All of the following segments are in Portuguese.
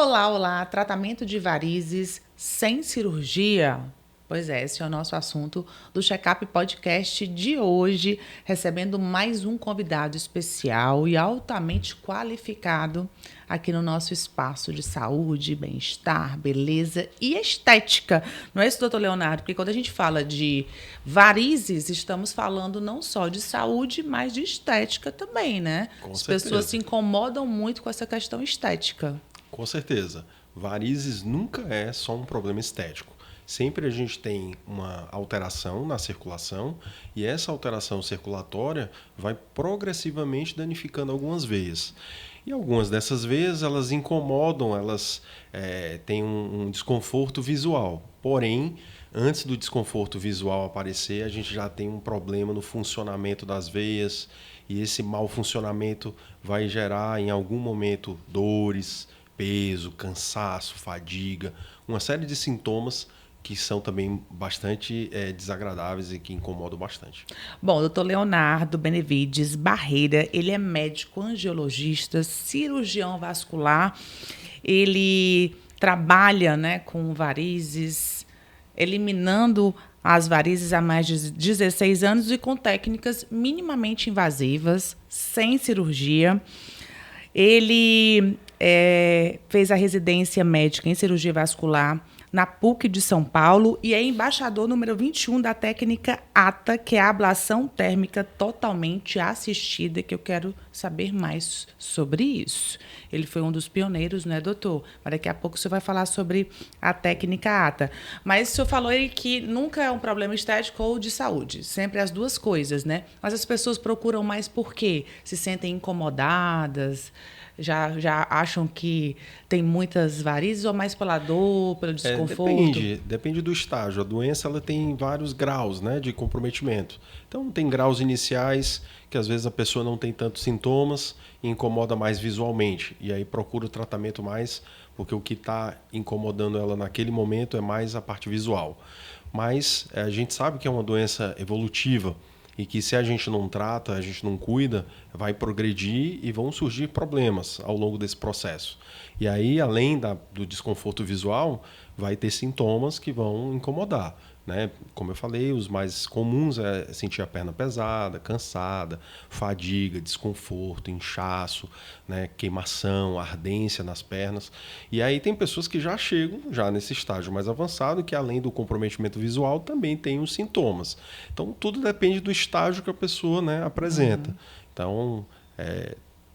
Olá, olá! Tratamento de varizes sem cirurgia? Pois é, esse é o nosso assunto do Checkup Podcast de hoje, recebendo mais um convidado especial e altamente qualificado aqui no nosso espaço de saúde, bem-estar, beleza e estética. Não é isso, doutor Leonardo? Porque quando a gente fala de varizes, estamos falando não só de saúde, mas de estética também, né? Com As pessoas se certeza, incomodam muito com essa questão estética. com certeza. Varizes nunca é só um problema estético. Sempre a gente tem uma alteração na circulação e essa alteração circulatória vai progressivamente danificando algumas veias. E algumas dessas veias elas incomodam, elas têm um desconforto visual. Porém, antes do desconforto visual aparecer, a gente já tem um problema no funcionamento das veias e esse mau funcionamento vai gerar em algum momento dores, peso, cansaço, fadiga, uma série de sintomas que são também bastante desagradáveis e que incomodam bastante. Bom, o doutor Leonardo Benevides Barreira, ele é médico angiologista, cirurgião vascular, ele trabalha, né, com varizes, eliminando as varizes há mais de 16 anos e com técnicas minimamente invasivas, sem cirurgia. Ele fez a residência médica em cirurgia vascular na PUC de São Paulo e é embaixador número 21 da técnica ATA, que é a ablação térmica totalmente assistida, que eu quero saber mais sobre isso. Ele foi um dos pioneiros, né, doutor? Mas daqui a pouco o senhor vai falar sobre a técnica ATA. Mas o senhor falou aí que nunca é um problema estético ou de saúde, sempre as duas coisas, né? Mas as pessoas procuram mais por quê? Se sentem incomodadas, já acham que tem muitas varizes ou mais pela dor, pelo desconforto? Depende do estágio. A doença ela tem vários graus, né, de comprometimento. Então, tem graus iniciais que às vezes a pessoa não tem tantos sintomas e incomoda mais visualmente. E aí procura o tratamento mais, porque o que está incomodando ela naquele momento é mais a parte visual. Mas a gente sabe que é uma doença evolutiva e que se a gente não trata, a gente não cuida, vai progredir e vão surgir problemas ao longo desse processo. E aí, além do desconforto visual, vai ter sintomas que vão incomodar. Né? Como eu falei, os mais comuns é sentir a perna pesada, cansada, fadiga, desconforto, inchaço, né? Queimação, ardência nas pernas. E aí tem pessoas que já chegam já nesse estágio mais avançado, que além do comprometimento visual também tem os sintomas. Então tudo depende do estágio que a pessoa, né, apresenta. Então,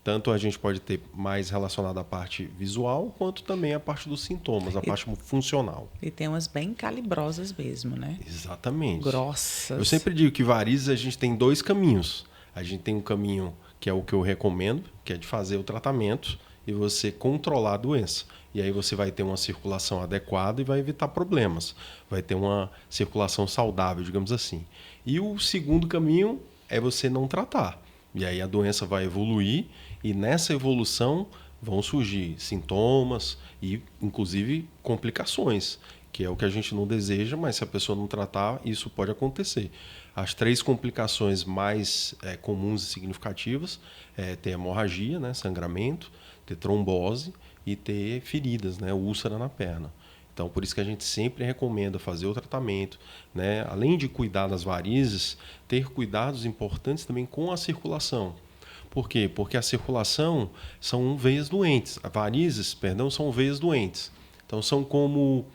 tanto a gente pode ter mais relacionado à parte visual, quanto também a parte dos sintomas, a parte funcional. E tem umas bem calibrosas mesmo, né? Exatamente. Eu Grossas. sempre digo que varizes a gente tem dois caminhos. A gente tem um caminho que é o que eu recomendo, que é de fazer o tratamento e você controlar a doença. E aí você vai ter uma circulação adequada e vai evitar problemas. Vai ter uma circulação saudável, digamos assim. E o segundo caminho é você não tratar. E aí a doença vai evoluir e nessa evolução vão surgir sintomas e, inclusive, complicações, que é o que a gente não deseja, mas se a pessoa não tratar, isso pode acontecer. As três complicações mais comuns e significativas é ter hemorragia, né, sangramento, ter trombose e ter feridas, né, úlcera na perna. Então, por isso que a gente sempre recomenda fazer o tratamento, né? Além de cuidar das varizes, ter cuidados importantes também com a circulação. Por quê? Porque a circulação são veias doentes. Varizes, perdão, são veias doentes. Então, são como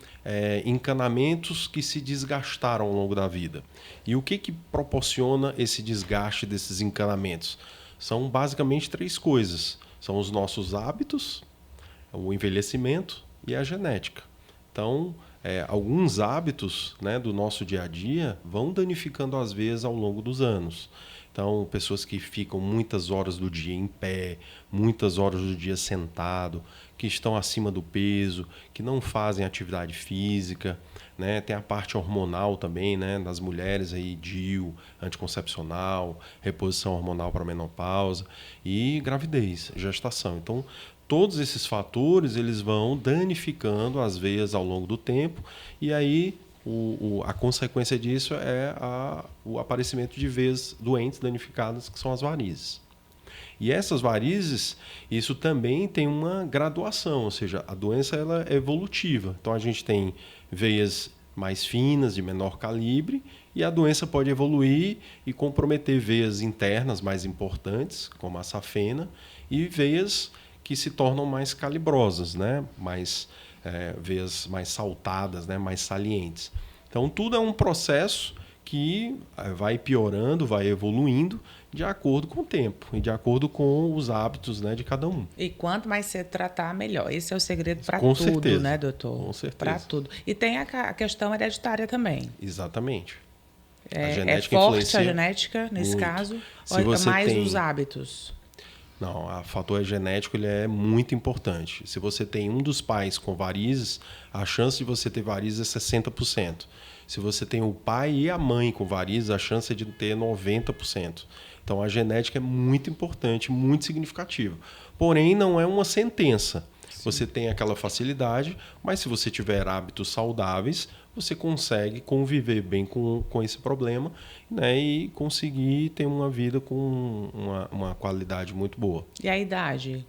encanamentos que se desgastaram ao longo da vida. E o que proporciona esse desgaste desses encanamentos? São basicamente três coisas. São os nossos hábitos, o envelhecimento e a genética. Então, alguns hábitos, né, do nosso dia a dia vão danificando as veias ao longo dos anos. Então, pessoas que ficam muitas horas do dia em pé, muitas horas do dia sentado, que estão acima do peso, que não fazem atividade física, né? Tem a parte hormonal também, né, das mulheres aí, DIU, anticoncepcional, reposição hormonal para menopausa e gravidez, gestação. Então, todos esses fatores eles vão danificando as veias ao longo do tempo e aí a consequência disso é o aparecimento de veias doentes, danificadas, que são as varizes. E essas varizes, isso também tem uma graduação, ou seja, a doença ela é evolutiva. Então a gente tem veias mais finas, de menor calibre, e a doença pode evoluir e comprometer veias internas mais importantes, como a safena, e veias que se tornam mais calibrosas, né? Veias mais saltadas, né? Mais salientes. Então, tudo é um processo que vai piorando, vai evoluindo de acordo com o tempo e de acordo com os hábitos, né, de cada um. E quanto mais cedo tratar, melhor. Esse é o segredo para Com tudo, certeza. né, doutor? Com certeza. Para tudo. E tem a questão hereditária também. Exatamente. A genética forte influencia a genética, nesse muito. caso, Se ou é você mais tem... os hábitos? Não, o fator genético ele é muito importante. Se você tem um dos pais com varizes, a chance de você ter varizes é 60%. Se você tem o pai e a mãe com varizes, a chance é de ter 90%. Então, a genética é muito importante, muito significativa. Porém, não é uma sentença. Sim. Você tem aquela facilidade, mas se você tiver hábitos saudáveis, você consegue conviver bem com esse problema, né, e conseguir ter uma vida com uma qualidade muito boa. E a idade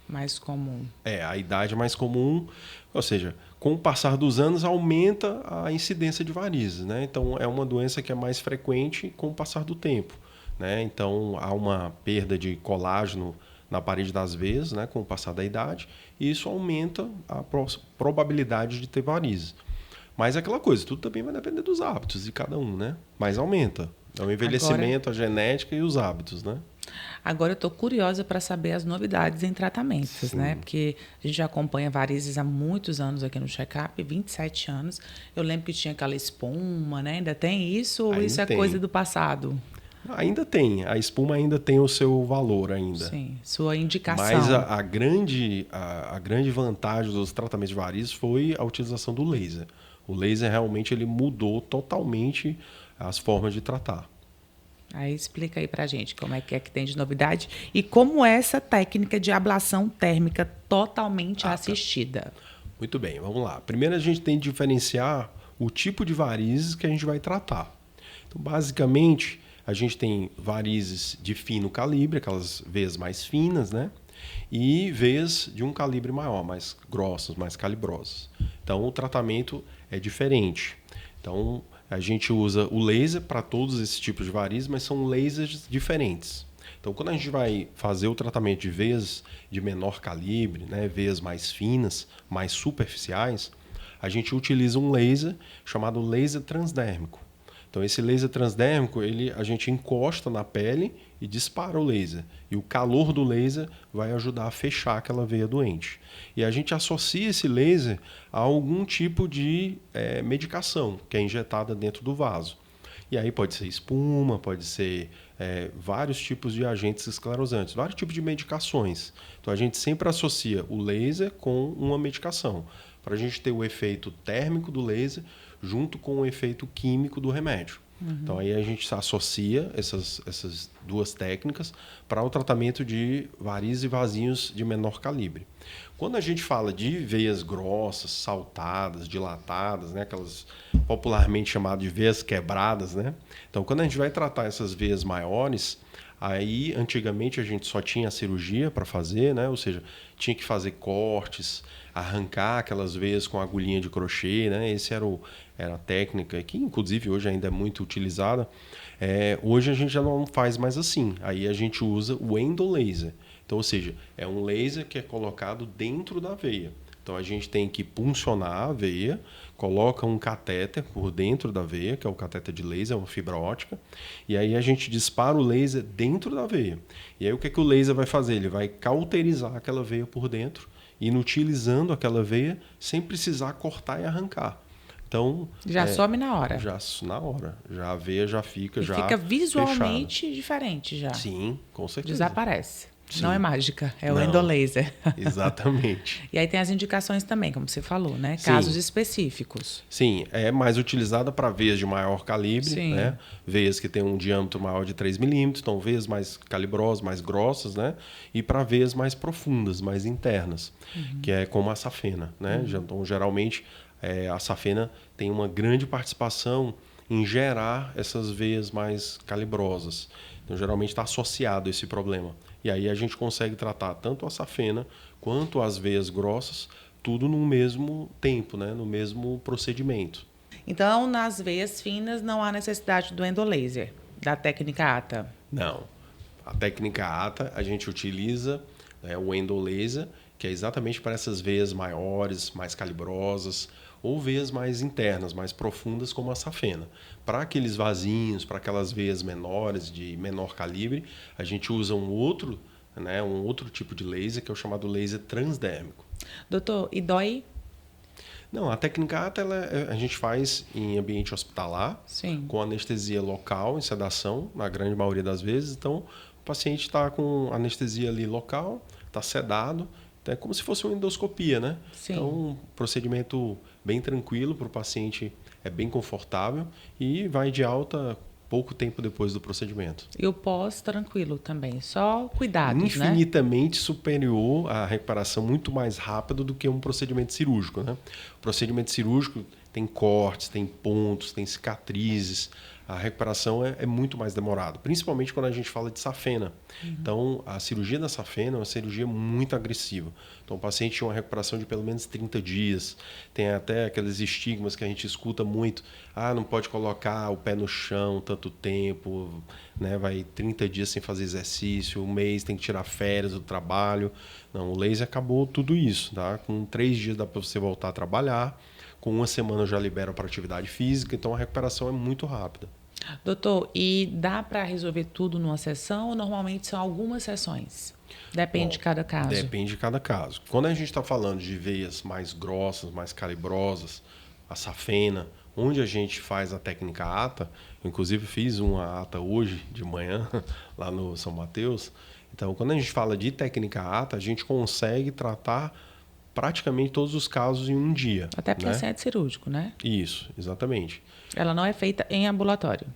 mais comum? A idade mais comum, ou seja, com o passar dos anos aumenta a incidência de varizes, né? Então é uma doença que é mais frequente com o passar do tempo, né? Então há uma perda de colágeno na parede das veias, né, com o passar da idade, e isso aumenta a probabilidade de ter varizes. Mas é aquela coisa, tudo também vai depender dos hábitos de cada um, né? Mas aumenta. É o envelhecimento, a genética e os hábitos, né? Agora eu estou curiosa para saber as novidades em tratamentos, Sim. né? Porque a gente já acompanha varizes há muitos anos aqui no check-up, 27 anos. Eu lembro que tinha aquela espuma, né? Ainda tem isso ou ainda isso é tem. Coisa do passado? Ainda tem. A espuma ainda tem o seu valor ainda. Sim, sua indicação. Mas a grande vantagem dos tratamentos de varizes foi a utilização do laser. O laser realmente ele mudou totalmente as formas de tratar. Aí explica aí pra gente como é que tem de novidade e como é essa técnica de ablação térmica totalmente assistida. Muito bem, vamos lá. Primeiro a gente tem que diferenciar o tipo de varizes que a gente vai tratar. Então, basicamente, a gente tem varizes de fino calibre, aquelas veias mais finas, né? E veias de um calibre maior, mais grossas, mais calibrosas. Então, o tratamento é diferente. Então, a gente usa o laser para todos esses tipos de varizes, mas são lasers diferentes. Então, quando a gente vai fazer o tratamento de veias de menor calibre, né, veias mais finas, mais superficiais, a gente utiliza um laser chamado laser transdérmico. Então, esse laser transdérmico, a gente encosta na pele e dispara o laser. E o calor do laser vai ajudar a fechar aquela veia doente. E a gente associa esse laser a algum tipo de medicação que é injetada dentro do vaso. E aí pode ser espuma, pode ser vários tipos de agentes esclerosantes, vários tipos de medicações. Então, a gente sempre associa o laser com uma medicação, para a gente ter o efeito térmico do laser junto com o efeito químico do remédio. Uhum. Então, aí a gente associa essas duas técnicas para o tratamento de varizes e vasinhos de menor calibre. Quando a gente fala de veias grossas, saltadas, dilatadas, né, aquelas popularmente chamadas de veias quebradas, né? Então, quando a gente vai tratar essas veias maiores, aí antigamente a gente só tinha a cirurgia para fazer, né? Ou seja, tinha que fazer cortes, arrancar aquelas veias com agulhinha de crochê, né? Esse era a técnica que, inclusive, hoje ainda é muito utilizada. Hoje a gente já não faz mais assim. Aí a gente usa o endolaser. Então, ou seja, é um laser que é colocado dentro da veia. Então, a gente tem que puncionar a veia, coloca um catéter por dentro da veia, que é o catéter de laser, uma fibra ótica, e aí a gente dispara o laser dentro da veia. E aí o que o laser vai fazer? Ele vai cauterizar aquela veia por dentro, inutilizando aquela veia sem precisar cortar e arrancar. Então, já some na hora. Já na hora. Já a veia já fica e fica visualmente fechada. diferente já. Sim, com certeza. Desaparece. Sim. Não é mágica, é o endolaser. Exatamente. E aí tem as indicações também, como você falou, né? Casos específicos. Sim, é mais utilizada para veias de maior calibre, né? Veias que têm um diâmetro maior de 3 milímetros, então veias mais calibrosas, mais grossas, né? E para veias mais profundas, mais internas, que é como a safena, né? Então, geralmente, a safena tem uma grande participação em gerar essas veias mais calibrosas. Então, geralmente está associado a esse problema. E aí a gente consegue tratar tanto a safena quanto as veias grossas, tudo no mesmo tempo, né? No mesmo procedimento. Então, nas veias finas não há necessidade do endolaser, da técnica ATA. Não. A técnica ATA a gente utiliza, né, o endolaser, que é exatamente para essas veias maiores, mais calibrosas, ou veias mais internas, mais profundas, como a safena. Para aqueles vasinhos, para aquelas veias menores, de menor calibre, a gente usa um outro tipo de laser, que é o chamado laser transdérmico. Doutor, e dói? Não, a técnica ATA a gente faz em ambiente hospitalar, Sim. com anestesia local, em sedação, na grande maioria das vezes. Então, o paciente está com anestesia ali local, está sedado, é como se fosse uma endoscopia, né? Sim. Então, um procedimento bem tranquilo para o paciente, é bem confortável e vai de alta pouco tempo depois do procedimento. E o pós, tranquilo também, só cuidados, Infinitamente superior à recuperação, muito mais rápido do que um procedimento cirúrgico, né? O procedimento cirúrgico tem cortes, tem pontos, tem cicatrizes. A recuperação é muito mais demorada, principalmente quando a gente fala de safena. Então, a cirurgia da safena é uma cirurgia muito agressiva. Então, o paciente tinha uma recuperação de pelo menos 30 dias. Tem até aqueles estigmas que a gente escuta muito. Não pode colocar o pé no chão tanto tempo, né? Vai 30 dias sem fazer exercício, um mês tem que tirar férias do trabalho. Não, o laser acabou tudo isso. Tá? Com 3 dias dá para você voltar a trabalhar. Com 1 semana já libera para atividade física, então a recuperação é muito rápida. Doutor, e dá para resolver tudo numa sessão ou normalmente são algumas sessões? Depende de cada caso. Depende de cada caso. Quando a gente está falando de veias mais grossas, mais calibrosas, a safena, onde a gente faz a técnica ATA, eu inclusive fiz uma ATA hoje de manhã, lá no São Mateus. Então, quando a gente fala de técnica ATA, a gente consegue tratar praticamente todos os casos em um dia. Até porque é centro cirúrgico, né? Isso, exatamente. Ela não é feita em ambulatório,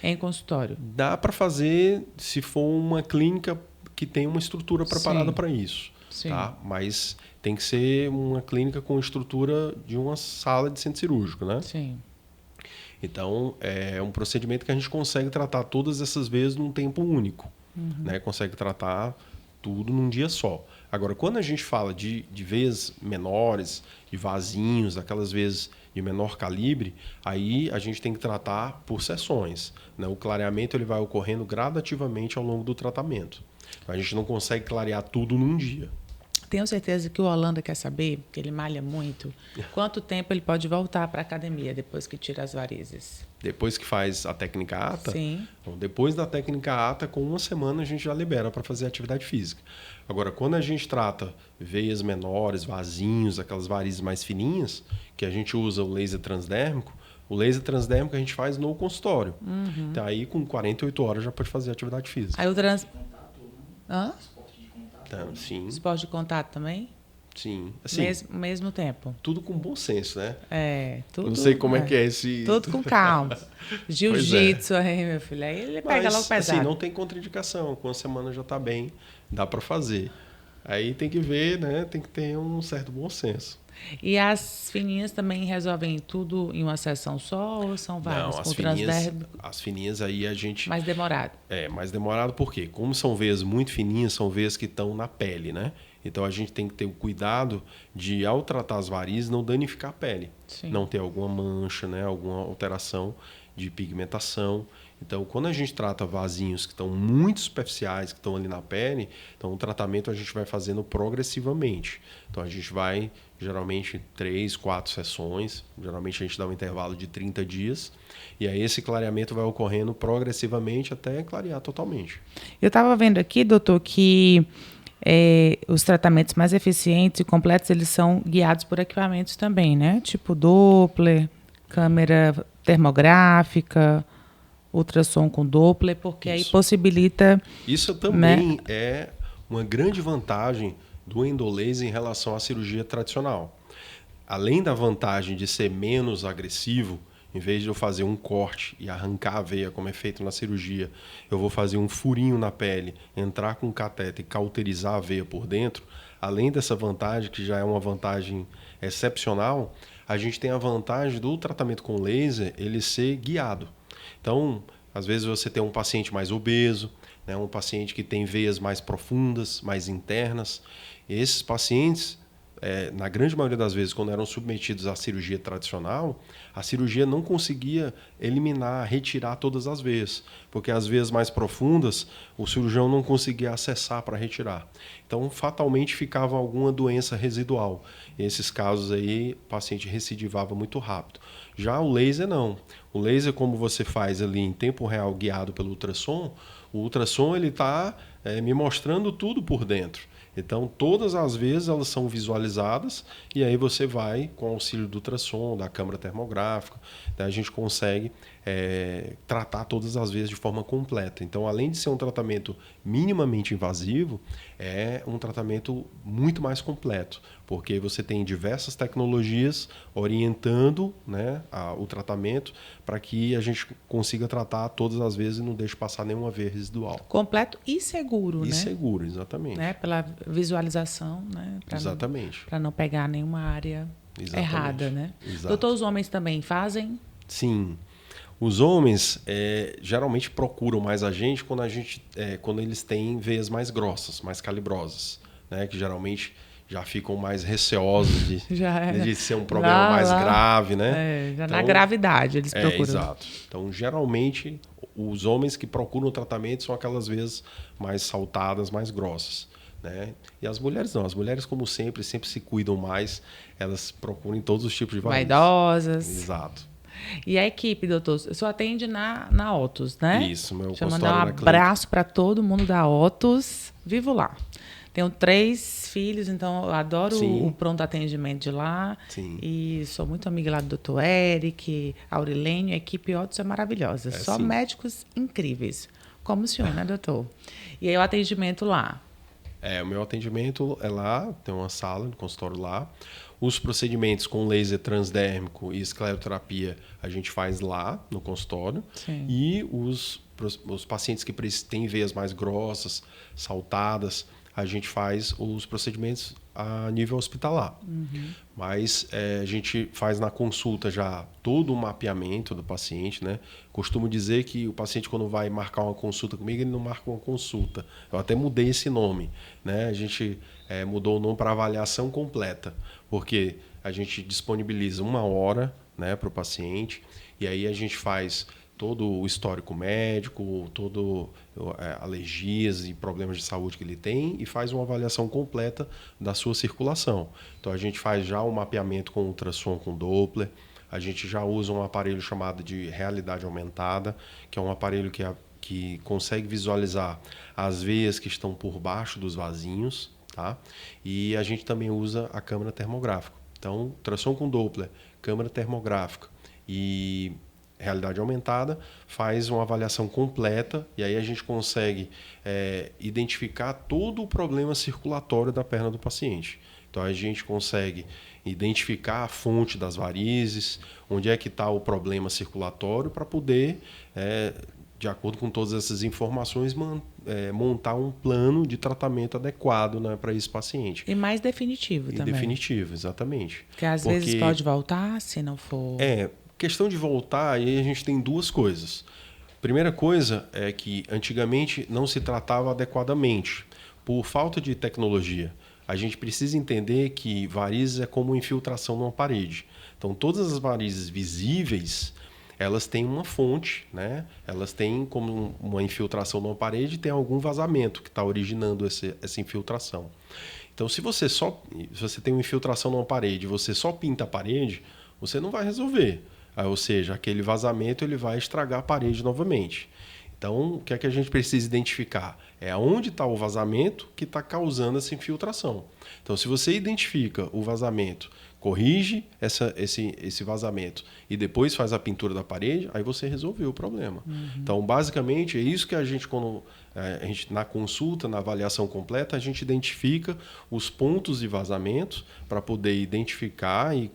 é em consultório. Dá para fazer se for uma clínica que tem uma estrutura preparada para isso. Sim. Tá? Mas tem que ser uma clínica com estrutura de uma sala de centro cirúrgico, né? Sim. Então, é um procedimento que a gente consegue tratar todas essas vezes num tempo único. Né? Consegue tratar tudo num dia só. Agora, quando a gente fala de veias menores, de vasinhos, aquelas veias de menor calibre, aí a gente tem que tratar por sessões. Né? O clareamento ele vai ocorrendo gradativamente ao longo do tratamento. A gente não consegue clarear tudo num dia. Tenho certeza que o Holanda quer saber, que ele malha muito, quanto tempo ele pode voltar para a academia depois que tira as varizes. Depois que faz a técnica ATA? Sim. Então, depois da técnica ATA, com 1 semana a gente já libera para fazer atividade física. Agora, quando a gente trata veias menores, vasinhos, aquelas varizes mais fininhas, que a gente usa o laser transdérmico, o laser transdérmico a gente faz no consultório. Então, aí com 48 horas já pode fazer atividade física. Aí o Então, sim. Esporte de contato também? Sim. Assim, mesmo tempo. tudo com bom senso, né? Tudo. Eu não sei como é que é esse... Tudo com calma. Jiu-jitsu aí, meu filho. Aí ele pega logo pesado. Assim, não tem contraindicação. Com 1 semana já está bem, dá para fazer. Aí tem que ver, né? Tem que ter um certo bom senso. E as fininhas também resolvem tudo em uma sessão só ou são várias? Não, as fininhas aí a gente... Mais demorado. Mais demorado por quê? Como são veias muito fininhas, são veias que estão na pele, né? Então, a gente tem que ter o cuidado de, ao tratar as varizes, não danificar a pele. Sim. Não ter alguma mancha, né? Alguma alteração de pigmentação. Então, quando a gente trata vasinhos que estão muito superficiais, que estão ali na pele, então o tratamento a gente vai fazendo progressivamente. Então, a gente vai, geralmente, 3, 4 sessões. Geralmente, a gente dá um intervalo de 30 dias. E aí, esse clareamento vai ocorrendo progressivamente até clarear totalmente. Eu estava vendo aqui, doutor, que os tratamentos mais eficientes e completos, eles são guiados por equipamentos também, né? Tipo Doppler, câmera termográfica, ultrassom com Doppler, porque aí possibilita... Isso também é uma grande vantagem do endolaser em relação à cirurgia tradicional. Além da vantagem de ser menos agressivo, em vez de eu fazer um corte e arrancar a veia, como é feito na cirurgia, eu vou fazer um furinho na pele, entrar com um cateter e cauterizar a veia por dentro. Além dessa vantagem, que já é uma vantagem excepcional, a gente tem a vantagem do tratamento com laser ele ser guiado. Então, às vezes você tem um paciente mais obeso, né, um paciente que tem veias mais profundas, mais internas. E esses pacientes, na grande maioria das vezes, quando eram submetidos à cirurgia tradicional, a cirurgia não conseguia eliminar, retirar todas as veias, porque as veias mais profundas o cirurgião não conseguia acessar para retirar. Então, fatalmente ficava alguma doença residual. E esses casos aí, o paciente recidivava muito rápido. Já o laser não. O laser, como você faz ali em tempo real, guiado pelo ultrassom, o ultrassom ele está me mostrando tudo por dentro. Então, todas as vezes elas são visualizadas e aí você vai, com o auxílio do ultrassom, da câmara termográfica, daí a gente consegue tratar todas as vezes de forma completa. Então, além de ser um tratamento minimamente invasivo, é um tratamento muito mais completo, porque você tem diversas tecnologias orientando, né, o tratamento para que a gente consiga tratar todas as vezes e não deixe passar nenhuma veia residual. Completo e seguro, E né? seguro, exatamente. Né? Pela visualização, né? Exatamente. Para não pegar nenhuma área errada, né? Exato. Doutor, os homens também fazem? Sim. Os homens geralmente procuram mais a gente quando eles têm veias mais grossas, mais calibrosas, né? Que geralmente já ficam mais receosos de ser um problema mais grave, né? Já então, na gravidade eles procuram. Exato. Então, geralmente, os homens que procuram o tratamento são aquelas veias mais saltadas, mais grossas, né? E as mulheres não. As mulheres, como sempre se cuidam mais. Elas procuram todos os tipos de varizes. Vaidosas. Exato. E a equipe, doutor? O senhor atende na Otus, né? Isso, meu Deixa eu consultório mandar um abraço para todo mundo da Otus. Vivo lá. Tenho 3 filhos, então eu adoro o pronto atendimento de lá. Sim. E sou muito amiga lá do doutor Eric, Aurilênio. A equipe Otus é maravilhosa. Só sim. médicos incríveis. Como o senhor, né, doutor? E aí o atendimento lá? O meu atendimento é lá, tem uma sala no consultório lá. Os procedimentos com laser transdérmico e escleroterapia a gente faz lá no consultório. Sim. E os pacientes que têm veias mais grossas, saltadas, a gente faz os procedimentos a nível hospitalar. Uhum. Mas a gente faz na consulta já todo o mapeamento do paciente, né? Costumo dizer que o paciente, quando vai marcar uma consulta comigo, ele não marca uma consulta. Eu até mudei esse nome, né? A gente mudou o nome para avaliação completa, porque a gente disponibiliza 1 hora, né, para o paciente, e aí a gente faz todo o histórico médico, alergias e problemas de saúde que ele tem e faz uma avaliação completa da sua circulação. Então a gente faz já um mapeamento com ultrassom com Doppler, a gente já usa um aparelho chamado de realidade aumentada, que é um aparelho que consegue visualizar as veias que estão por baixo dos vasinhos, tá? E a gente também usa a câmara termográfica. Então, ultrassom com Doppler, câmara termográfica e realidade aumentada, faz uma avaliação completa e aí a gente consegue identificar todo o problema circulatório da perna do paciente. Então a gente consegue identificar a fonte das varizes, onde é que está o problema circulatório para poder, de acordo com todas essas informações, montar um plano de tratamento adequado, né, para esse paciente. E mais definitivo também. Definitivo, exatamente. Porque às vezes pode voltar se não for... Questão de voltar, aí a gente tem 2 coisas. Primeira coisa é que antigamente não se tratava adequadamente, por falta de tecnologia. A gente precisa entender que varizes é como infiltração numa parede. Então, todas as varizes visíveis, elas têm uma fonte, né? Elas têm como uma infiltração numa parede e tem algum vazamento que está originando essa infiltração. Então, se você tem uma infiltração numa parede e você só pinta a parede, você não vai resolver. Ou seja, aquele vazamento ele vai estragar a parede novamente. Então, o que é que a gente precisa identificar? É onde está o vazamento que está causando essa infiltração. Então, se você identifica o vazamento, corrige esse vazamento e depois faz a pintura da parede, aí você resolveu o problema. Uhum. Então, basicamente, é isso que a gente, na consulta, na avaliação completa, a gente identifica os pontos de vazamento para poder identificar e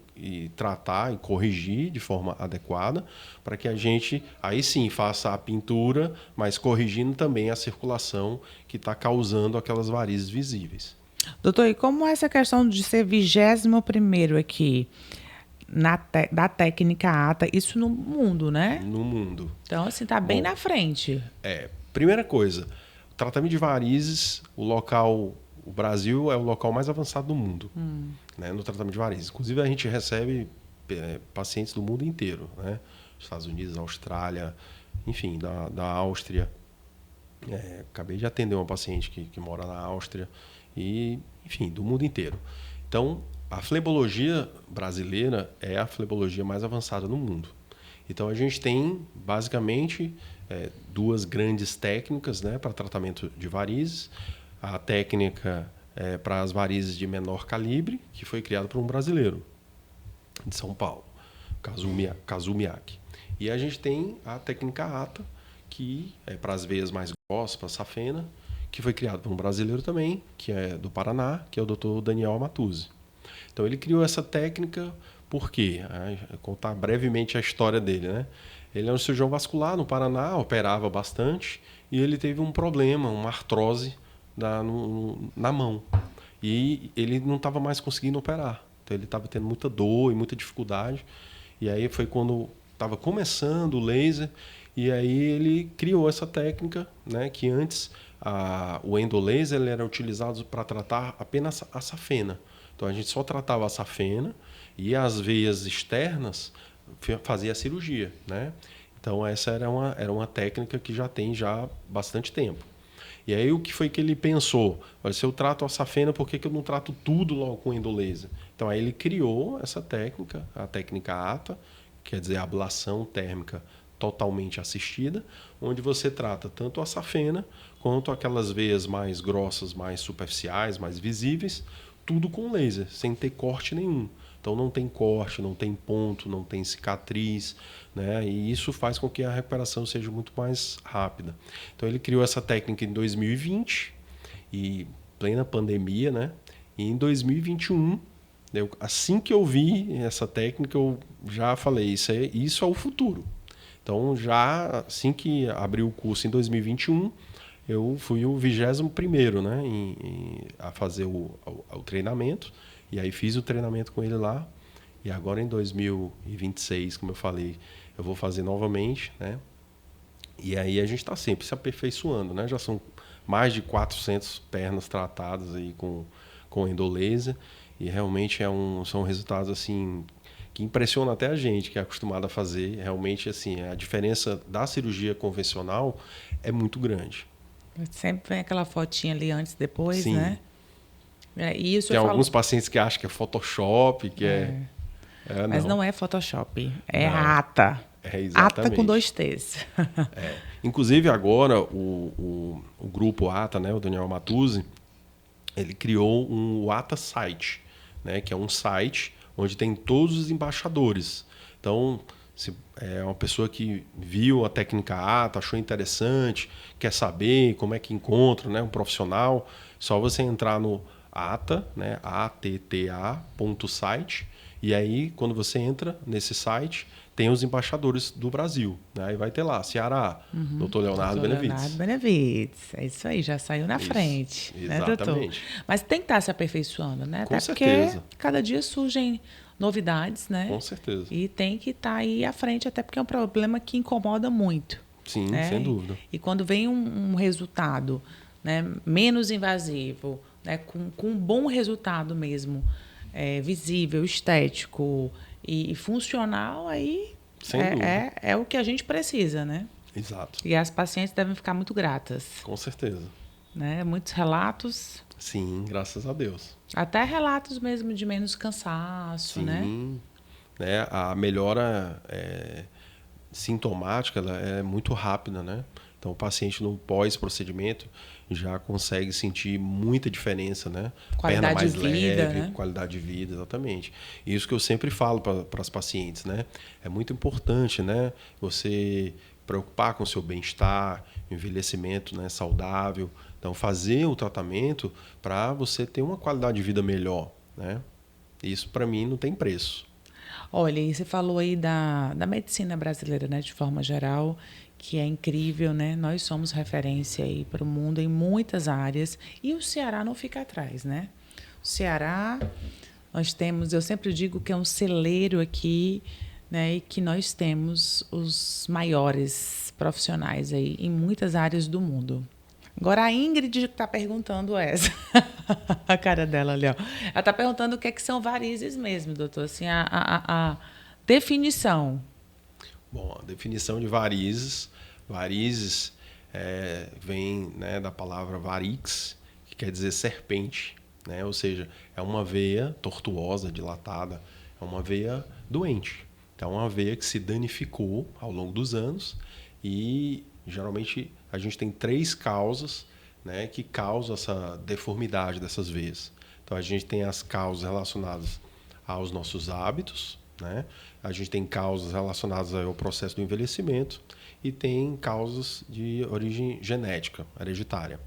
tratar e corrigir de forma adequada, para que a gente, aí sim, faça a pintura, mas corrigindo também a circulação que está causando aquelas varizes visíveis. Doutor, e como essa questão de ser 21º aqui? da técnica ATA, isso no mundo, né? No mundo. Então, assim, tá bem Bom, na frente. Primeira coisa, o tratamento de varizes, o Brasil é o local mais avançado do mundo, né, no tratamento de varizes. Inclusive, a gente recebe pacientes do mundo inteiro, né? Estados Unidos, Austrália, enfim, da Áustria. Acabei de atender uma paciente que mora na Áustria e, enfim, do mundo inteiro. Então, a flebologia brasileira é a flebologia mais avançada no mundo. Então, a gente tem, basicamente, duas grandes técnicas, né, para tratamento de varizes. A técnica para as varizes de menor calibre, que foi criada por um brasileiro de São Paulo, Kazu Miyake. E a gente tem a técnica ATA, que é para as veias mais grossas, para a safena, que foi criado por um brasileiro também, que é do Paraná, que é o Dr. Daniel Amatuzzi. Então ele criou essa técnica por quê? Vou contar brevemente a história dele, né? Ele é um cirurgião vascular no Paraná, operava bastante, e ele teve um problema, uma artrose na mão. E ele não estava mais conseguindo operar. Então ele estava tendo muita dor e muita dificuldade. E aí foi quando estava começando o laser, e aí ele criou essa técnica, né, que antes o endolaser ele era utilizado para tratar apenas a safena. Então a gente só tratava a safena e as veias externas fazia a cirurgia, né? Então essa era uma técnica que já tem bastante tempo. E aí o que foi que ele pensou? Olha, se eu trato a safena, por que eu não trato tudo logo com endolaser? Então aí ele criou essa técnica, a técnica ATA, quer dizer, ablação térmica totalmente assistida, onde você trata tanto a safena quanto aquelas veias mais grossas, mais superficiais, mais visíveis, tudo com laser, sem ter corte nenhum. Então não tem corte, não tem ponto, não tem cicatriz, né? E isso faz com que a recuperação seja muito mais rápida. Então ele criou essa técnica em 2020, e plena pandemia, né? E em 2021, assim que eu vi essa técnica, eu já falei, isso é o futuro. Então, já assim que abriu o curso em 2021, eu fui o 21º, né, a fazer o treinamento. E aí fiz o treinamento com ele lá. E agora em 2026, como eu falei, eu vou fazer novamente, né? E aí a gente está sempre se aperfeiçoando, né? Já são mais de 400 pernas tratadas aí com endolaser. E realmente são resultados assim que impressiona até a gente que é acostumado a fazer. Realmente, assim, a diferença da cirurgia convencional é muito grande. Sempre vem aquela fotinha ali antes e depois, Sim. né? E isso Tem alguns pacientes que acham que é Photoshop, mas não. não é Photoshop, é Não. ATA. Exatamente. ATA com 2 T's. Inclusive, agora, o grupo ATA, né, o Daniel Amatuzzi, ele criou o ATA Site, né, que é um site onde tem todos os embaixadores. Então, se é uma pessoa que viu a técnica ATA, achou interessante, quer saber como é que encontra, né, um profissional, só você entrar no ATA, né, atta.site, e aí, quando você entra nesse site, tem os embaixadores do Brasil. Né? Aí vai ter lá, Ceará, Dr. Leonardo Benevides. Leonardo Benevides. É isso aí, já saiu na frente. Exatamente. Né, mas tem que estar se aperfeiçoando, né? Com Até certeza. porque cada dia surgem novidades, né? Com certeza. E tem que estar aí à frente, até porque é um problema que incomoda muito. Sim, né? sem dúvida. E quando vem um resultado, né, menos invasivo, né, com um bom resultado mesmo, visível, estético e funcional, aí é o que a gente precisa, né? Exato. E as pacientes devem ficar muito gratas. Com certeza. Né? Muitos relatos. Sim, graças a Deus. Até relatos mesmo de menos cansaço, né? Sim. Né? A melhora sintomática ela é muito rápida, né? Então, o paciente no pós-procedimento já consegue sentir muita diferença, né? Qualidade Perna mais de vida, leve, né? qualidade de vida, exatamente. Isso que eu sempre falo para as pacientes, né? É muito importante, né? Você preocupar com o seu bem-estar, envelhecimento, né? Saudável. Então, fazer o tratamento para você ter uma qualidade de vida melhor, né? Isso, para mim, não tem preço. Olha, e você falou aí da medicina brasileira, né, de forma geral, que é incrível, né? Nós somos referência aí para o mundo em muitas áreas e o Ceará não fica atrás, né? O Ceará, Nós temos, eu sempre digo que é um celeiro aqui, né, e que nós temos os maiores profissionais aí em muitas áreas do mundo. Agora a Ingrid está perguntando essa. A cara dela ali, ó. Ela está perguntando o que é que são varizes mesmo, doutor. Assim, a definição. Bom, a definição de varizes. Varizes vem, né, da palavra varix, que quer dizer serpente, né? Ou seja, é uma veia tortuosa, dilatada, é uma veia doente. Então, é uma veia que se danificou ao longo dos anos e, geralmente, a gente tem 3 causas, né, que causam essa deformidade dessas veias. Então, a gente tem as causas relacionadas aos nossos hábitos, né? A gente tem causas relacionadas ao processo do envelhecimento e tem causas de origem genética, hereditária.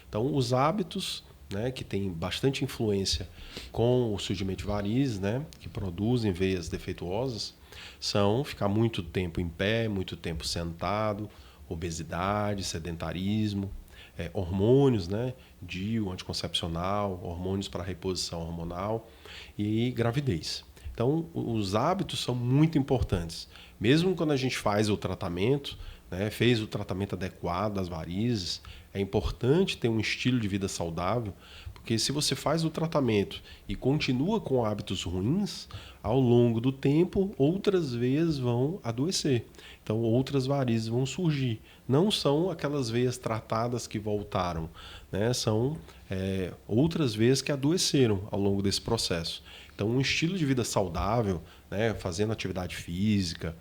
Então, os hábitos, né, que têm bastante influência com o surgimento de varizes, né, que produzem veias defeituosas, são ficar muito tempo em pé, muito tempo sentado, obesidade, sedentarismo, hormônios, né, DIU, anticoncepcional, hormônios para reposição hormonal e gravidez. Então, os hábitos são muito importantes. Mesmo quando a gente faz o tratamento, né, fez o tratamento adequado das varizes, é importante ter um estilo de vida saudável, porque se você faz o tratamento e continua com hábitos ruins, ao longo do tempo, outras veias vão adoecer. Então, outras varizes vão surgir. Não são aquelas veias tratadas que voltaram, né? São outras veias que adoeceram ao longo desse processo. Então, um estilo de vida saudável, né, fazendo atividade física,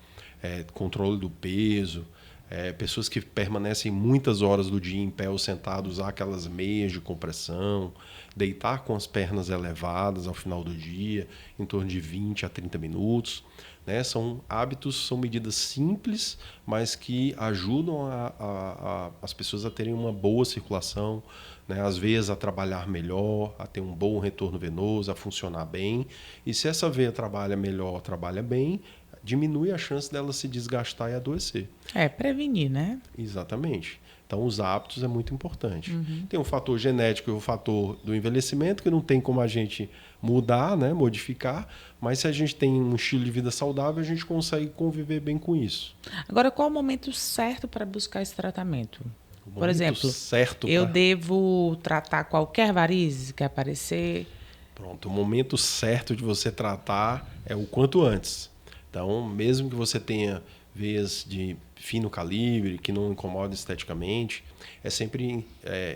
controle do peso, pessoas que permanecem muitas horas do dia em pé ou sentado, usar aquelas meias de compressão, deitar com as pernas elevadas ao final do dia, em torno de 20 a 30 minutos. Né? São hábitos, são medidas simples, mas que ajudam as pessoas a terem uma boa circulação, né? As veias a trabalhar melhor, a ter um bom retorno venoso, a funcionar bem. E se essa veia trabalha melhor, trabalha bem, diminui a chance dela se desgastar e adoecer. Prevenir, né? Exatamente. Então, os hábitos é muito importante. Tem um fator genético e o fator do envelhecimento, que não tem como a gente mudar, né, modificar, mas se a gente tem um estilo de vida saudável, a gente consegue conviver bem com isso. Agora, qual é o momento certo para buscar esse tratamento? Por exemplo, eu devo tratar qualquer varize que aparecer? Pronto, o momento certo de você tratar é o quanto antes. Então, mesmo que você tenha veias de fino calibre, que não incomodam esteticamente, é sempre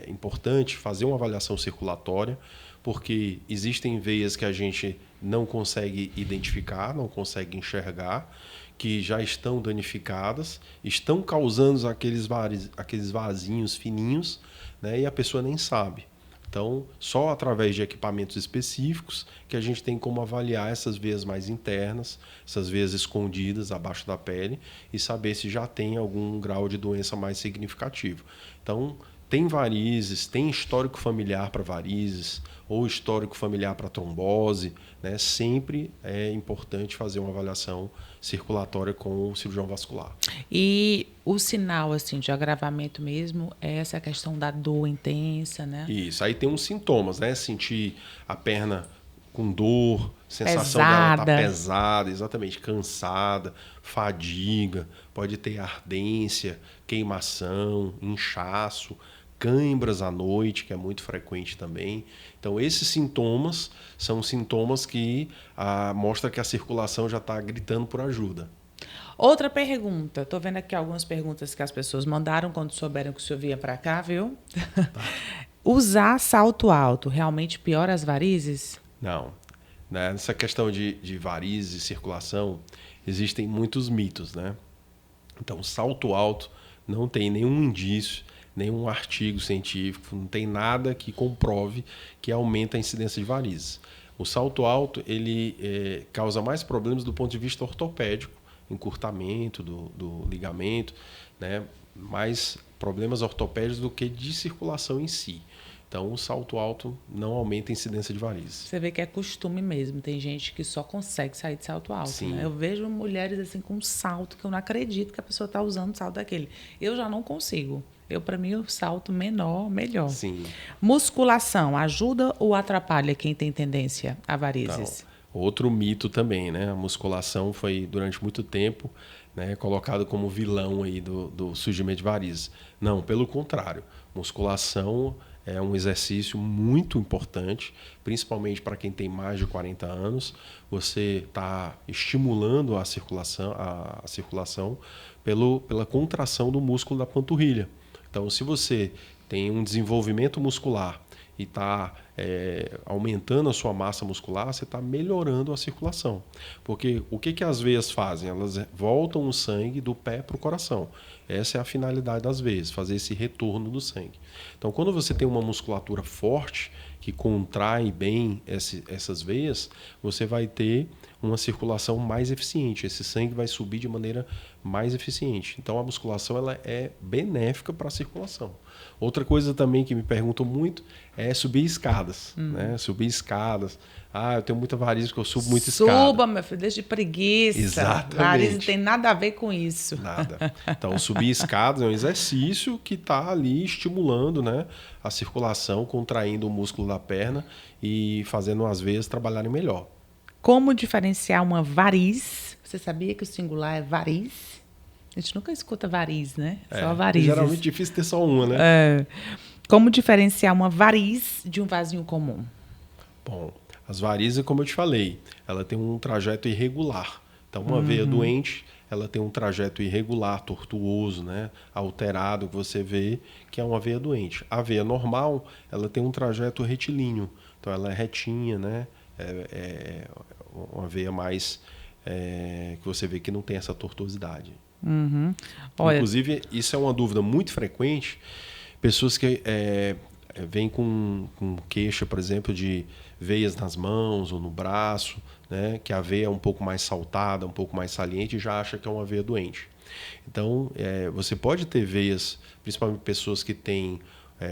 importante fazer uma avaliação circulatória, porque existem veias que a gente não consegue identificar, não consegue enxergar, que já estão danificadas, estão causando aqueles vasinhos fininhos, né, e a pessoa nem sabe. Então, só através de equipamentos específicos que a gente tem como avaliar essas veias mais internas, essas veias escondidas abaixo da pele e saber se já tem algum grau de doença mais significativo. Então, tem varizes, tem histórico familiar para varizes ou histórico familiar para trombose, né? Sempre é importante fazer uma avaliação circulatória com o cirurgião vascular. E o sinal assim de agravamento mesmo é essa questão da dor intensa, né? Isso. Aí tem uns sintomas, né? Sentir a perna com dor, sensação dela estar pesada, exatamente, cansada, fadiga, pode ter ardência, queimação, inchaço, cãibras à noite, que é muito frequente também. Então, esses sintomas são sintomas que mostram que a circulação já está gritando por ajuda. Outra pergunta. Estou vendo aqui algumas perguntas que as pessoas mandaram quando souberam que o senhor vinha para cá, viu? Tá. Usar salto alto realmente piora as varizes? Não. Nessa questão de varizes e circulação, existem muitos mitos, né? Então, salto alto não tem nenhum indício, nenhum artigo científico, não tem nada que comprove que aumenta a incidência de varizes. O salto alto ele causa mais problemas do ponto de vista ortopédico, encurtamento do ligamento, né? Mais problemas ortopédicos do que de circulação em si. Então, o salto alto não aumenta a incidência de varizes. Você vê que é costume mesmo. Tem gente que só consegue sair de salto alto. Né? Eu vejo mulheres assim com salto que eu não acredito que a pessoa está usando salto daquele. Eu já não consigo. Para mim, o salto menor, melhor. Sim. Musculação ajuda ou atrapalha quem tem tendência a varizes? Não. Outro mito também, né? A musculação foi, durante muito tempo, né, colocado como vilão aí do surgimento de varizes. Não, pelo contrário. Musculação é um exercício muito importante, principalmente para quem tem mais de 40 anos. Você está estimulando a circulação pela contração do músculo da panturrilha. Então, se você tem um desenvolvimento muscular e está aumentando a sua massa muscular, você está melhorando a circulação. Porque o que as veias fazem? Elas voltam o sangue do pé para o coração. Essa é a finalidade das veias, fazer esse retorno do sangue. Então, quando você tem uma musculatura forte, que contrai bem essas veias, você vai ter uma circulação mais eficiente. Esse sangue vai subir de maneira mais eficiente. Então, a musculação ela é benéfica para a circulação. Outra coisa também que me perguntam muito é subir escadas. Né? Subir escadas. Eu tenho muita varize porque eu subo muita escada. Suba, meu filho, deixa de preguiça. Exatamente. Varize não tem nada a ver com isso. Nada. Então, subir escadas é um exercício que está ali estimulando, né, a circulação, contraindo o músculo da perna e fazendo as veias trabalharem melhor. Como diferenciar uma variz? Você sabia que o singular é variz? A gente nunca escuta variz, né? Só varizes. Geralmente é difícil ter só uma, né? Como diferenciar uma variz de um vasinho comum? Bom, as varizes, como eu te falei, ela tem um trajeto irregular. Então, uma veia doente, ela tem um trajeto irregular, tortuoso, né? Alterado, que você vê que é uma veia doente. A veia normal, ela tem um trajeto retilíneo. Então, ela é retinha, né? É uma veia mais que você vê que não tem essa tortuosidade. Olha, inclusive, isso é uma dúvida muito frequente. Pessoas que vêm com queixa, por exemplo, de veias nas mãos ou no braço, né, que a veia é um pouco mais saltada, um pouco mais saliente e já acha que é uma veia doente. Então, você pode ter veias, principalmente pessoas que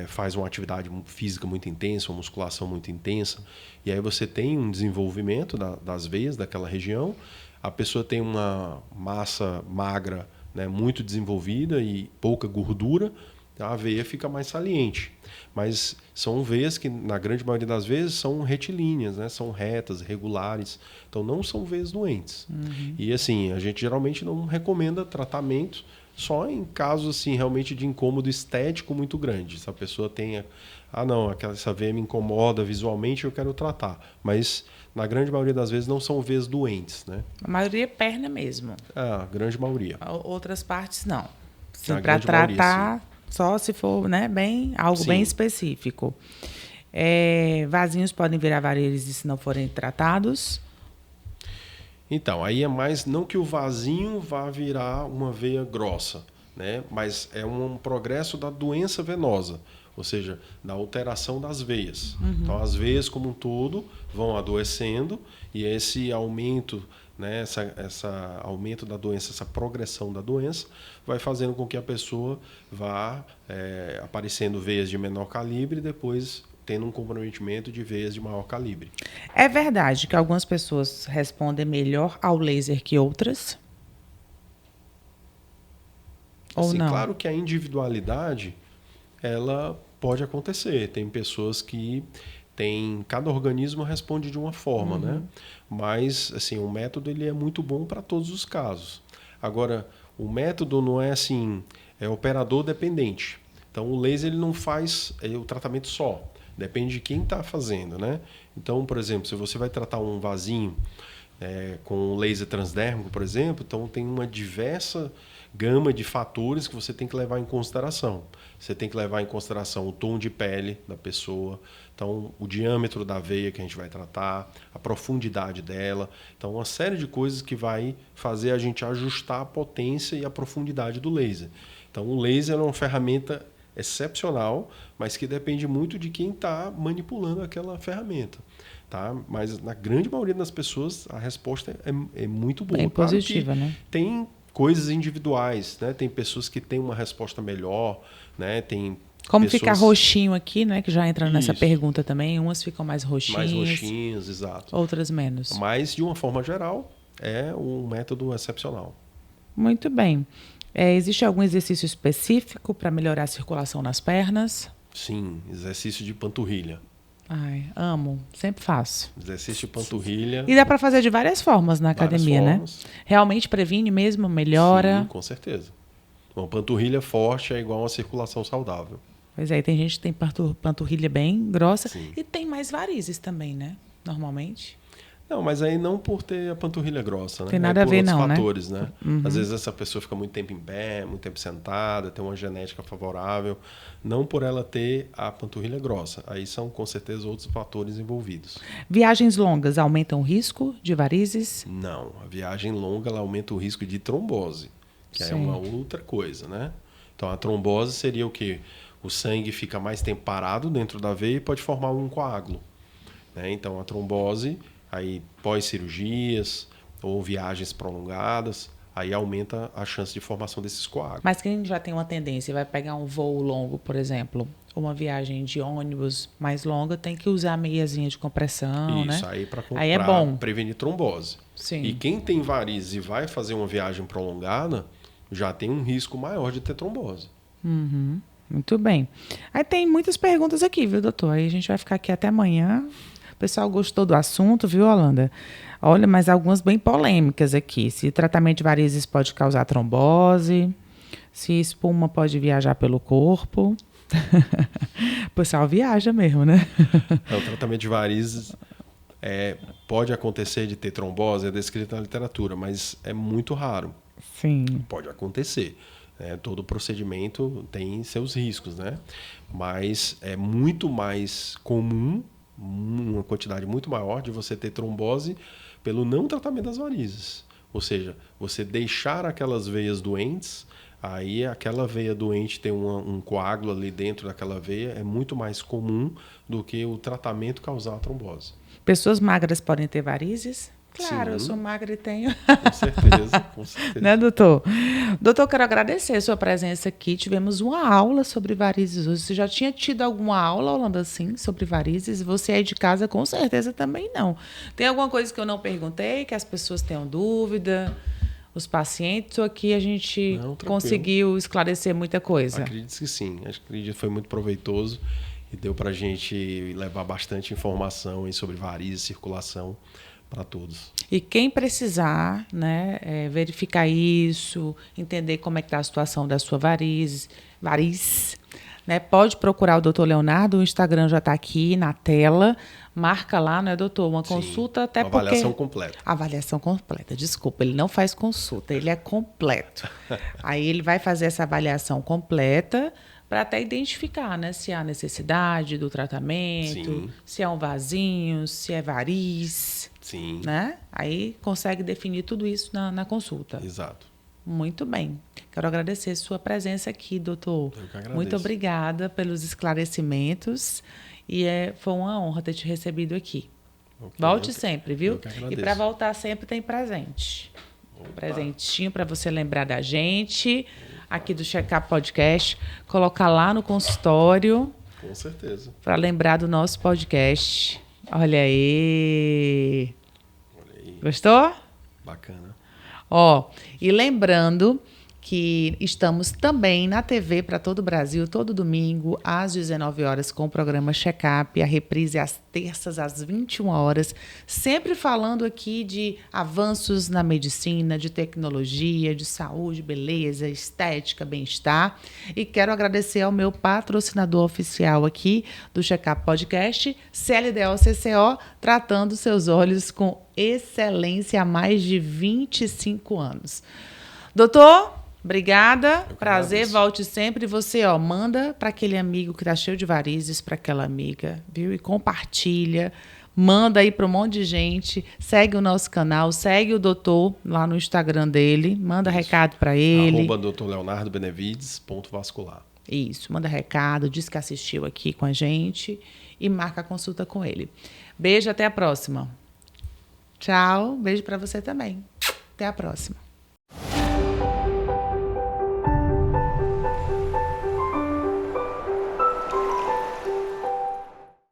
faz uma atividade física muito intensa, uma musculação muito intensa, e aí você tem um desenvolvimento das veias daquela região, a pessoa tem uma massa magra, né, muito desenvolvida e pouca gordura, a veia fica mais saliente. Mas são veias que, na grande maioria das vezes, são retilíneas, né? São retas, regulares. Então, não são veias doentes. E, assim, a gente geralmente não recomenda tratamento só em casos, assim, realmente de incômodo estético muito grande. Se a pessoa tenha... essa veia me incomoda visualmente, eu quero tratar. Mas, na grande maioria das vezes, não são veias doentes, né? A maioria é perna mesmo. A grande maioria. Outras partes, não. Para tratar... Maioria, só se for, né, algo bem específico. Vasinhos podem virar varizes se não forem tratados? Então, aí é mais não que o vasinho vá virar uma veia grossa, né? Mas é um progresso da doença venosa, ou seja, da alteração das veias. Então, as veias como um todo vão adoecendo e esse aumento, né, essa aumento da doença, essa progressão da doença, vai fazendo com que a pessoa vá aparecendo veias de menor calibre e depois tendo um comprometimento de veias de maior calibre. É verdade que algumas pessoas respondem melhor ao laser que outras? Ou Assim, não? Claro que a individualidade, ela pode acontecer. Tem pessoas que cada organismo responde de uma forma, né? Mas, assim, o método ele é muito bom para todos os casos. Agora, o método não é assim, é operador dependente. Então, o laser ele não faz o tratamento só. Depende de quem está fazendo, né? Então, por exemplo, se você vai tratar um vasinho com laser transdérmico, por exemplo, então tem uma diversa gama de fatores que você tem que levar em consideração. Você tem que levar em consideração o tom de pele da pessoa, então o diâmetro da veia que a gente vai tratar, a profundidade dela. Então, uma série de coisas que vai fazer a gente ajustar a potência e a profundidade do laser. Então, o laser é uma ferramenta excepcional, mas que depende muito de quem está manipulando aquela ferramenta. Tá? Mas na grande maioria das pessoas a resposta é muito boa. Bem positiva, né? Tem coisas individuais, né? Tem pessoas que têm uma resposta melhor, né? Tem como pessoas... fica roxinho aqui, né? Que já entra nessa pergunta também. Umas ficam mais roxinhas. Mais roxinhas, exato. Outras menos. Mas, de uma forma geral, é um método excepcional. Muito bem. Existe algum exercício específico para melhorar a circulação nas pernas? Sim, exercício de panturrilha. Ai, amo. Sempre faço. Exercício de panturrilha. E dá para fazer de várias formas na academia, formas. Né? Realmente previne mesmo, melhora. Sim, com certeza. Uma panturrilha forte é igual a uma circulação saudável. Pois é, tem gente que tem panturrilha bem grossa. Sim. E tem mais varizes também, né? Normalmente. Não, mas aí não por ter a panturrilha grossa, né? Tem nada a ver, não, né? Por outros fatores, né? Às vezes essa pessoa fica muito tempo em pé, muito tempo sentada, tem uma genética favorável. Não por ela ter a panturrilha grossa. Aí são, com certeza, outros fatores envolvidos. Viagens longas aumentam o risco de varizes? Não. A viagem longa ela aumenta o risco de trombose, que é uma outra coisa, né? Então, a trombose seria o quê? O sangue fica mais tempo parado dentro da veia e pode formar um coágulo. Né? Então, a trombose... Aí pós-cirurgias ou viagens prolongadas, aí aumenta a chance de formação desses coágulos. Mas quem já tem uma tendência, vai pegar um voo longo, por exemplo, ou uma viagem de ônibus mais longa, tem que usar a meiazinha de compressão, Isso, né? aí é bom. Prevenir trombose. Sim. E quem tem varizes e vai fazer uma viagem prolongada, já tem um risco maior de ter trombose. Uhum. Muito bem. Aí tem muitas perguntas aqui, viu, doutor? Aí a gente vai ficar aqui até amanhã. O pessoal gostou do assunto, viu, Holanda? Olha, mas algumas bem polêmicas aqui. Se tratamento de varizes pode causar trombose, se espuma pode viajar pelo corpo. O pessoal viaja mesmo, né? O tratamento de varizes pode acontecer de ter trombose, é descrito na literatura, mas é muito raro. Sim. Pode acontecer. Todo procedimento tem seus riscos, né? Mas é muito mais comum, uma quantidade muito maior de você ter trombose pelo não tratamento das varizes. Ou seja, você deixar aquelas veias doentes, aí aquela veia doente tem um coágulo ali dentro daquela veia, é muito mais comum do que o tratamento causar a trombose. Pessoas magras podem ter varizes? Claro, Sim. Eu sou magra e tenho. Com certeza, com certeza. Né, doutor? Doutor, quero agradecer a sua presença aqui. Tivemos uma aula sobre varizes hoje. Você já tinha tido alguma aula, Holanda, assim, sobre varizes? Você aí de casa, com certeza, também não. Tem alguma coisa que eu não perguntei, que as pessoas tenham dúvida? Os pacientes, ou aqui a gente conseguiu esclarecer muita coisa? Acredito que sim. Acredito que foi muito proveitoso e deu para a gente levar bastante informação aí sobre varizes, circulação, para todos. E quem precisar, né, verificar isso, entender como é que está a situação da sua variz, né, pode procurar o Dr. Leonardo, o Instagram já está aqui na tela, marca lá, né, doutor? Uma consulta, até porque... Avaliação completa. Avaliação completa, desculpa, ele não faz consulta, ele é completo. Aí ele vai fazer essa avaliação completa para até identificar, né, se há necessidade do tratamento, Sim. se é um vasinho, se é variz. Sim. Né? Aí consegue definir tudo isso na consulta. Exato. Muito bem. Quero agradecer sua presença aqui, doutor. Eu que agradeço. Muito obrigada pelos esclarecimentos e foi uma honra ter te recebido aqui. Okay, volte sempre, viu? Eu que agradeço. E para voltar sempre tem presente. Opa. Presentinho para você lembrar da gente, aqui do Checkup Podcast, colocar lá no consultório. Com certeza. Para lembrar do nosso podcast. Olha aí. Gostou? Bacana. E lembrando que estamos também na TV para todo o Brasil, todo domingo, às 19 horas, com o programa Checkup, a reprise às terças, às 21 horas, sempre falando aqui de avanços na medicina, de tecnologia, de saúde, beleza, estética, bem-estar. E quero agradecer ao meu patrocinador oficial aqui do Checkup Podcast, CLDO-CCO, tratando seus olhos com excelência há mais de 25 anos. Doutor, obrigada, prazer, volte sempre. Você, manda para aquele amigo que está cheio de varizes, para aquela amiga, viu? E compartilha, manda aí para um monte de gente, segue o nosso canal, segue o doutor lá no Instagram dele, manda recado para ele. @Dr. Leonardo Benevides, @vascular. Isso, manda recado, diz que assistiu aqui com a gente e marca a consulta com ele. Beijo, até a próxima. Tchau, beijo para você também. Até a próxima.